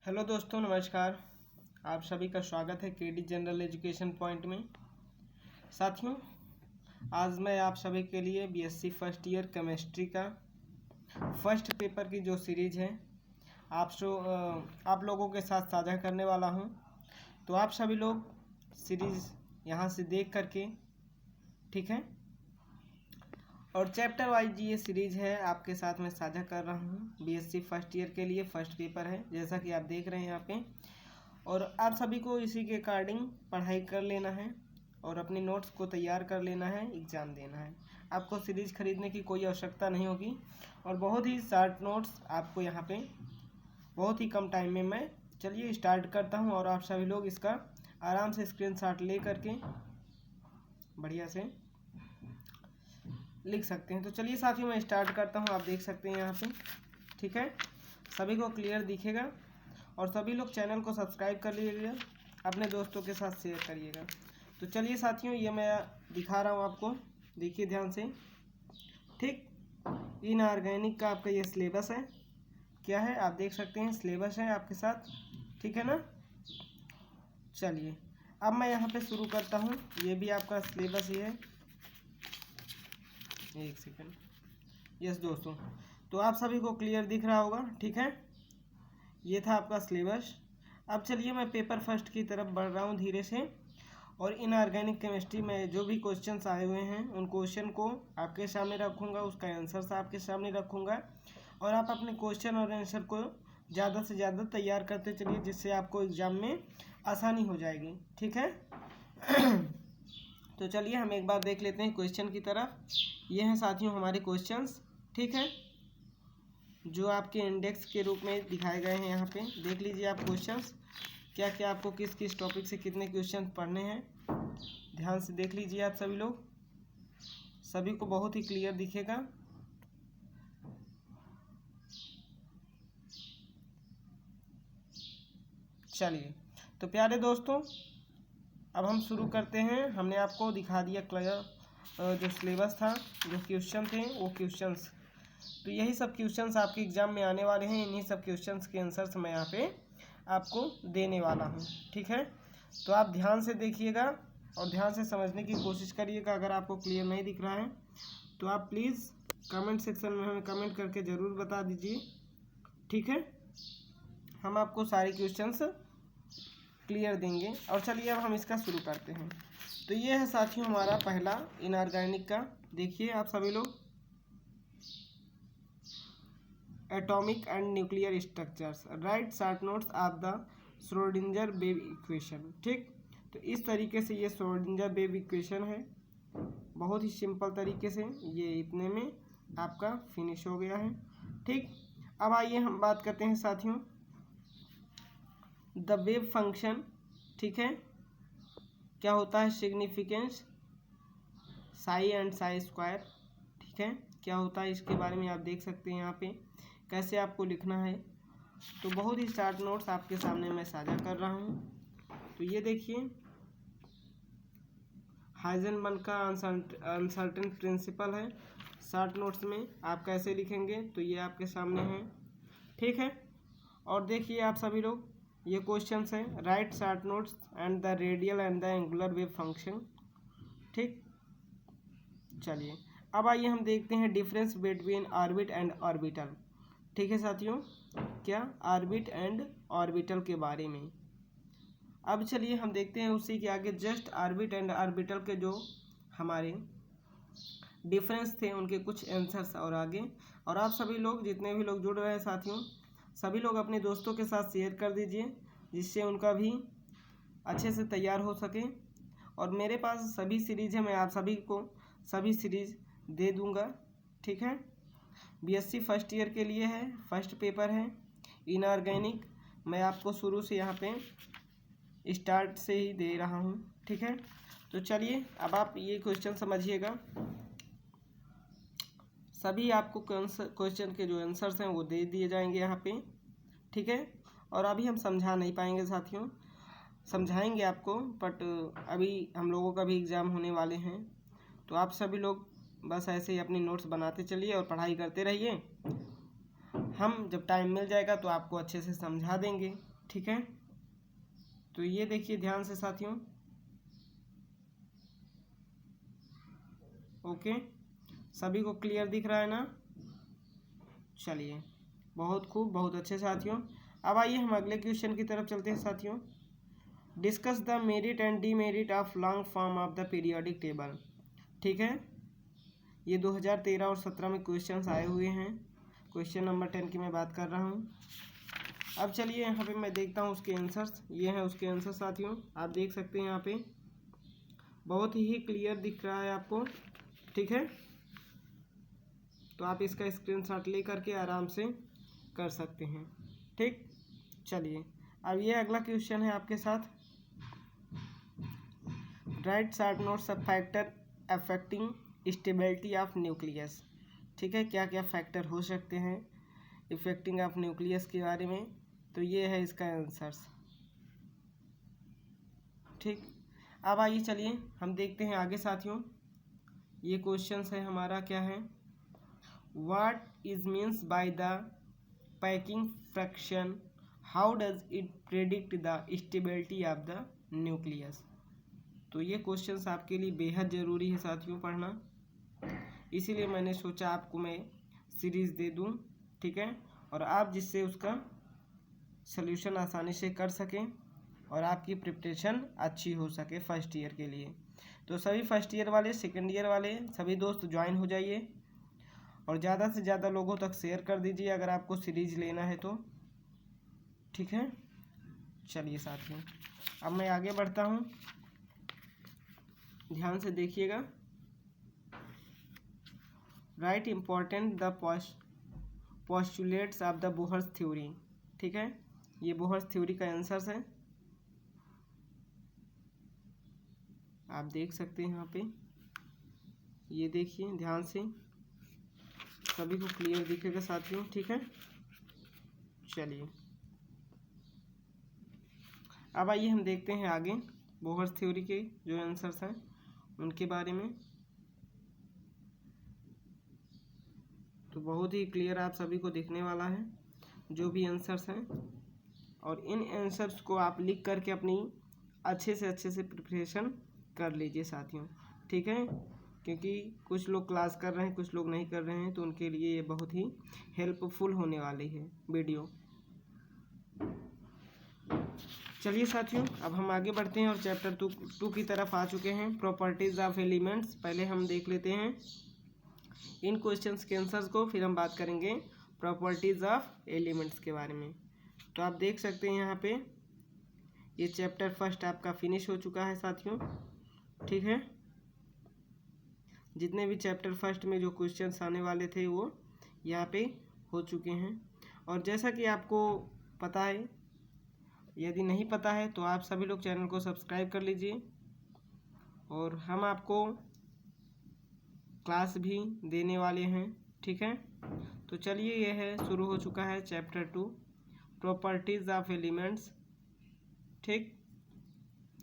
Hello दोस्तों, नमस्कार। आप सभी का स्वागत है केडी जनरल एजुकेशन पॉइंट में। साथियों, आज मैं आप सभी के लिए बीएससी फर्स्ट ईयर केमिस्ट्री का फर्स्ट पेपर की जो सीरीज है आप लोगों के साथ साझा करने वाला हूं। तो आप सभी लोग सीरीज यहां से देख करके, ठीक है, और चैप्टर वाइज ये सीरीज है आपके साथ में साझा कर रहा हूँ। बीएससी फर्स्ट ईयर के लिए फर्स्ट पेपर है, जैसा कि आप देख रहे हैं यहाँ पे, और आप सभी को इसी के अकॉर्डिंग पढ़ाई कर लेना है और अपनी नोट्स को तैयार कर लेना है, एग्ज़ाम देना है। आपको सीरीज खरीदने की कोई आवश्यकता नहीं होगी और बहुत ही शॉर्ट नोट्स आपको यहाँ पे बहुत ही कम टाइम में मैं चलिए स्टार्ट करता हूँ और आप सभी लोग इसका आराम से स्क्रीनशॉट ले करके बढ़िया से लिख सकते हैं। तो चलिए साथियों, मैं स्टार्ट करता हूं। आप देख सकते हैं यहाँ पे, ठीक है, सभी को क्लियर दिखेगा और सभी लोग चैनल को सब्सक्राइब कर लीजिएगा, अपने दोस्तों के साथ शेयर करिएगा। तो चलिए साथियों, ये मैं दिखा रहा हूँ आपको, देखिए ध्यान से, ठीक। इनऑर्गेनिक का आपका ये सिलेबस है, क्या है आप देख सकते हैं, सिलेबस है आपके साथ, ठीक है ना। चलिए अब मैं यहाँ पे शुरू करता हूँ। ये भी आपका सिलेबस ही है, एक सेकंड। यस दोस्तों, तो आप सभी को क्लियर दिख रहा होगा, ठीक है। ये था आपका सिलेबस। अब चलिए मैं पेपर फर्स्ट की तरफ बढ़ रहा हूँ धीरे से, और इनऑर्गेनिक केमिस्ट्री में जो भी क्वेश्चंस आए हुए हैं उन क्वेश्चन को आपके सामने रखूँगा, उसका आंसर आपके सामने रखूँगा, और आप अपने क्वेश्चन और आंसर को ज़्यादा से ज़्यादा तैयार करते चलिए, जिससे आपको एग्ज़ाम में आसानी हो जाएगी, ठीक है। तो चलिए हम एक बार देख लेते हैं क्वेश्चन की तरफ। ये हैं साथियों हमारे क्वेश्चंस, ठीक है, जो आपके इंडेक्स के रूप में दिखाए गए हैं। यहाँ पे देख लीजिए आप क्वेश्चंस, क्या क्या आपको किस किस टॉपिक से कितने क्वेश्चन पढ़ने हैं, ध्यान से देख लीजिए आप सभी लोग, सभी को बहुत ही क्लियर दिखेगा। चलिए तो प्यारे दोस्तों, अब हम शुरू करते हैं। हमने आपको दिखा दिया क्लियर जो सिलेबस था, जो क्वेश्चन थे वो क्वेश्चंस। तो यही सब क्वेश्चंस आपके एग्जाम में आने वाले हैं, इन्हीं सब क्वेश्चंस के आंसर्स मैं यहाँ पे आपको देने वाला हूँ, ठीक है। तो आप ध्यान से देखिएगा और ध्यान से समझने की कोशिश करिएगा। अगर आपको क्लियर नहीं दिख रहा है तो आप प्लीज़ कमेंट सेक्शन में हमें कमेंट करके ज़रूर बता दीजिए, ठीक है। हम आपको सारे क्वेश्चंस क्लियर देंगे। और चलिए अब हम इसका शुरू करते हैं। तो ये है साथियों हमारा पहला इनऑर्गेनिक का, देखिए आप सभी लोग, atomic and nuclear structures, right short notes of the Schrodinger wave equation, ठीक। तो इस तरीके से ये श्रोडिंगर वेव इक्वेशन है, बहुत ही सिंपल तरीके से, ये इतने में आपका फिनिश हो गया है, ठीक। अब आइए हम बात करते हैं साथियों द वेव फंक्शन, ठीक है, क्या होता है significance Sai and Sai square, ठीक है, क्या होता है इसके बारे में आप देख सकते हैं यहाँ पे, कैसे आपको लिखना है। तो बहुत ही शॉर्ट नोट्स आपके सामने मैं साझा कर रहा हूँ। तो ये देखिए हाइजेनबर्ग का अनसर्टेन प्रिंसिपल है, शॉर्ट नोट्स में आप कैसे लिखेंगे तो ये आपके सामने है, ठीक है। और देखिए आप सभी लोग, ये क्वेश्चंस हैं, right short notes and the radial and the angular wave function, ठीक। चलिए अब आइए हम देखते हैं difference between orbit and orbital, ठीक है साथियों, क्या ऑर्बिट एंड ऑर्बिटल के बारे में। अब चलिए हम देखते हैं उसी के आगे जस्ट ऑर्बिट एंड ऑर्बिटल के जो हमारे डिफरेंस थे उनके कुछ आंसर्स और आगे। और आप सभी लोग जितने भी लोग जुड़ रहे हैं साथियों, सभी लोग अपने दोस्तों के साथ शेयर कर दीजिए, जिससे उनका भी अच्छे से तैयार हो सके। और मेरे पास सभी सीरीज है, मैं आप सभी को सभी सीरीज दे दूंगा, ठीक है। बीएससी फर्स्ट ईयर के लिए है, फर्स्ट पेपर है इनऑर्गेनिक, मैं आपको शुरू से यहाँ पे स्टार्ट से ही दे रहा हूँ, ठीक है। तो चलिए अब आप ये क्वेश्चन समझिएगा, सभी आपको क्वेश्चन के जो आंसर्स हैं वो दे दिए जाएंगे यहाँ पे, ठीक है। और अभी हम समझा नहीं पाएंगे साथियों, समझाएंगे आपको, बट अभी हम लोगों का भी एग्ज़ाम होने वाले हैं। तो आप सभी लोग बस ऐसे ही अपनी नोट्स बनाते चलिए और पढ़ाई करते रहिए, हम जब टाइम मिल जाएगा तो आपको अच्छे से समझा देंगे, ठीक है, तो ये देखिए ध्यान से साथियों। ओके, सभी को क्लियर दिख रहा है ना? चलिए, बहुत खूब, बहुत अच्छे साथियों। अब आइए हम अगले क्वेश्चन की तरफ चलते हैं साथियों। Discuss the merit and demerit of long form of the periodic table. ठीक है, ये 2013 और 17 में क्वेश्चंस आए हुए हैं। क्वेश्चन नंबर 10 की मैं बात कर रहा हूँ। अब चलिए यहाँ पे मैं देखता हूँ उसके आंसर्स। ये हैं उसके आंसर साथियों, आप देख सकते हैं यहाँ पे बहुत ही क्लियर दिख रहा है आपको। ठीक है, तो आप इसका स्क्रीनशॉट ले करके आराम से कर सकते हैं। ठीक, चलिए अब ये अगला क्वेश्चन है आपके साथ। Right short notes of factor affecting stability of nucleus. ठीक है, क्या क्या फैक्टर हो सकते हैं इफेक्टिंग ऑफ न्यूक्लियस के बारे में, तो ये है इसका आंसर्स। ठीक, अब आइए चलिए हम देखते हैं आगे साथियों। ये क्वेश्चन है हमारा, क्या है, what is means by the packing fraction, how does it predict the stability of the nucleus. तो ये क्वेश्चंस आपके लिए बेहद ज़रूरी है साथियों पढ़ना, इसीलिए मैंने सोचा आपको मैं सीरीज़ दे दूं। ठीक है, और आप जिससे उसका सल्यूशन आसानी से कर सकें और आपकी प्रिपरेशन अच्छी हो सके फर्स्ट ईयर के लिए। तो सभी फर्स्ट ईयर वाले, सेकेंड ईयर वाले सभी दोस्त ज्वाइन हो जाइए और ज़्यादा से ज़्यादा लोगों तक शेयर कर दीजिए अगर आपको सीरीज लेना है तो। ठीक है, चलिए साथियों अब मैं आगे बढ़ता हूँ, ध्यान से देखिएगा। Right important the postulates of the Bohr's theory. ठीक है, ये बोहर्स थ्योरी का आंसर है, आप देख सकते हैं यहाँ पे। ये देखिए ध्यान से, सभी को क्लियर दिखेगा साथियों। ठीक है, चलिए अब आइए हम देखते हैं आगे बोहर्स थ्योरी के जो आंसर्स हैं उनके बारे में। तो बहुत ही क्लियर आप सभी को दिखने वाला है जो भी आंसर्स हैं, और इन आंसर्स को आप लिख करके अपनी अच्छे से प्रिपरेशन कर लीजिए साथियों। ठीक है, क्योंकि कुछ लोग क्लास कर रहे हैं, कुछ लोग नहीं कर रहे हैं, तो उनके लिए ये बहुत ही हेल्पफुल होने वाली है वीडियो। चलिए साथियों अब हम आगे बढ़ते हैं और चैप्टर 2 की तरफ आ चुके हैं, प्रॉपर्टीज ऑफ एलिमेंट्स। पहले हम देख लेते हैं इन क्वेश्चंस के आंसर्स को, फिर हम बात करेंगे प्रॉपर्टीज ऑफ एलिमेंट्स के बारे में। तो आप देख सकते हैं यहाँ पे ये चैप्टर फर्स्ट आपका फिनिश हो चुका है साथियों। ठीक है, जितने भी चैप्टर फर्स्ट में जो क्वेश्चंस आने वाले थे वो यहाँ पे हो चुके हैं। और जैसा कि आपको पता है, यदि नहीं पता है तो आप सभी लोग चैनल को सब्सक्राइब कर लीजिए, और हम आपको क्लास भी देने वाले हैं। ठीक है, तो चलिए यह है शुरू हो चुका है चैप्टर 2 प्रॉपर्टीज ऑफ एलिमेंट्स। ठीक,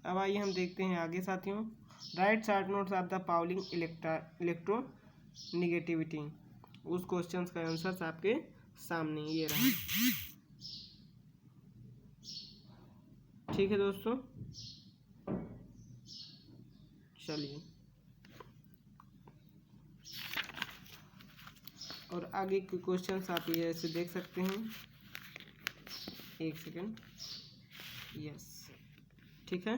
अब आइए हम देखते हैं आगे साथियों। Right short notes of the Pauling electronegativity. उस क्वेश्चंस का आंसर आपके सामने ये रहा। ठीक है दोस्तों, चलिए और आगे के क्वेश्चंस आप ये ऐसे देख सकते हैं। एक सेकेंड, यस, ठीक है,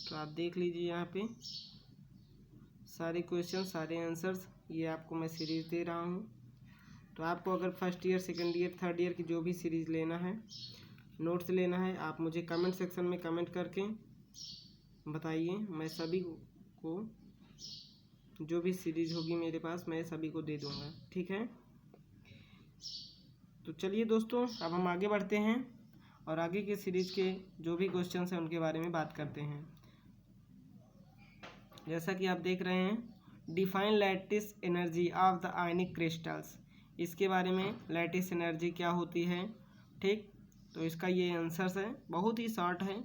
तो आप देख लीजिए यहाँ पे सारे क्वेश्चन, सारे आंसर्स, ये आपको मैं सीरीज़ दे रहा हूँ। तो आपको अगर first year, second year, third year की जो भी सीरीज़ लेना है, नोट्स लेना है, आप मुझे कमेंट सेक्शन में कमेंट करके बताइए। मैं सभी को जो भी सीरीज़ होगी मेरे पास, मैं सभी को दे दूँगा। ठीक है, तो चलिए दोस्तों अब हम आगे बढ़ते हैं और आगे के सीरीज़ के जो भी क्वेश्चंस हैं उनके बारे में बात करते हैं। जैसा कि आप देख रहे हैं, define lattice energy of the ionic crystals. इसके बारे में लैटिस एनर्जी क्या होती है। ठीक, तो इसका ये आंसर्स है, बहुत ही शॉर्ट है,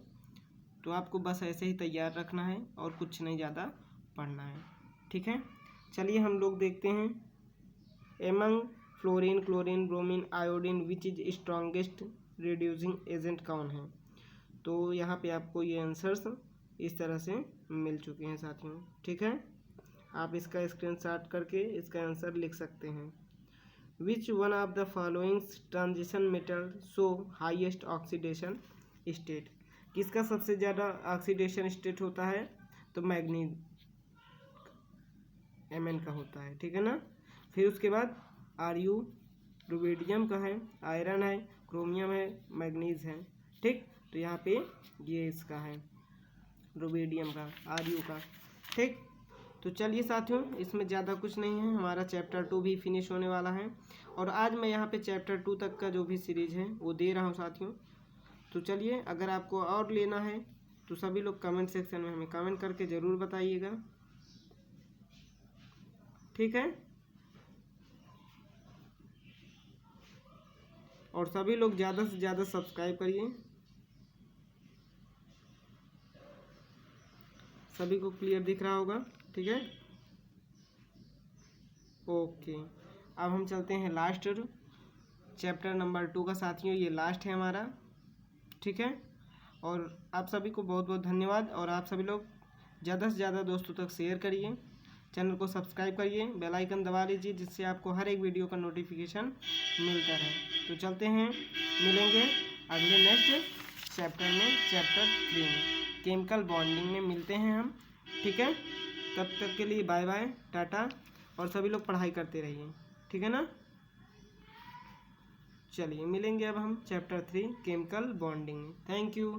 तो आपको बस ऐसे ही तैयार रखना है और कुछ नहीं ज़्यादा पढ़ना है। ठीक है, चलिए हम लोग देखते हैं among fluorine, chlorine, bromine, iodine which is strongest reducing agent कौन है। तो यहाँ पे आपको ये आंसर्स इस तरह से मिल चुके हैं साथियों। ठीक है, आप इसका स्क्रीनशॉट करके इसका आंसर लिख सकते हैं। Which one of the followings transition metal show highest oxidation state. किसका सबसे ज़्यादा ऑक्सीडेशन स्टेट होता है, तो मैग्नीज Mn का होता है। ठीक है ना। फिर उसके बाद Ru रुबिडियम का है, आयरन है, क्रोमियम है, मैग्नीज है। ठीक, तो यहाँ पे ये इसका है रुबिडियम का, Ru का। ठीक, तो चलिए साथियों, इसमें ज़्यादा कुछ नहीं है, हमारा चैप्टर 2 भी फिनिश होने वाला है। और आज मैं यहाँ पे चैप्टर 2 तक का जो भी सीरीज है वो दे रहा हूँ साथियों। तो चलिए, अगर आपको और लेना है तो सभी लोग कमेंट सेक्शन में हमें कमेंट करके ज़रूर बताइएगा। ठीक है, और सभी लोग ज़्यादा से ज़्यादा सब्सक्राइब करिए। सभी को क्लियर दिख रहा होगा। ठीक है, ओके। अब हम चलते हैं लास्ट चैप्टर नंबर 2 का साथियों, ये लास्ट है हमारा। ठीक है, और आप सभी को बहुत बहुत धन्यवाद। और आप सभी लोग ज़्यादा से ज़्यादा दोस्तों तक शेयर करिए, चैनल को सब्सक्राइब करिए, बेल आइकन दबा लीजिए, जिससे आपको हर एक वीडियो का नोटिफिकेशन मिलता रहे। तो चलते हैं, मिलेंगे अगले नेक्स्ट चैप्टर में, चैप्टर 3 में केमिकल बॉन्डिंग में मिलते हैं हम। ठीक है, तब तक के लिए बाय बाय, टाटा, और सभी लोग पढ़ाई करते रहिए। ठीक है ना। चलिए, मिलेंगे अब हम चैप्टर 3 केमिकल बॉन्डिंग में। Thank you.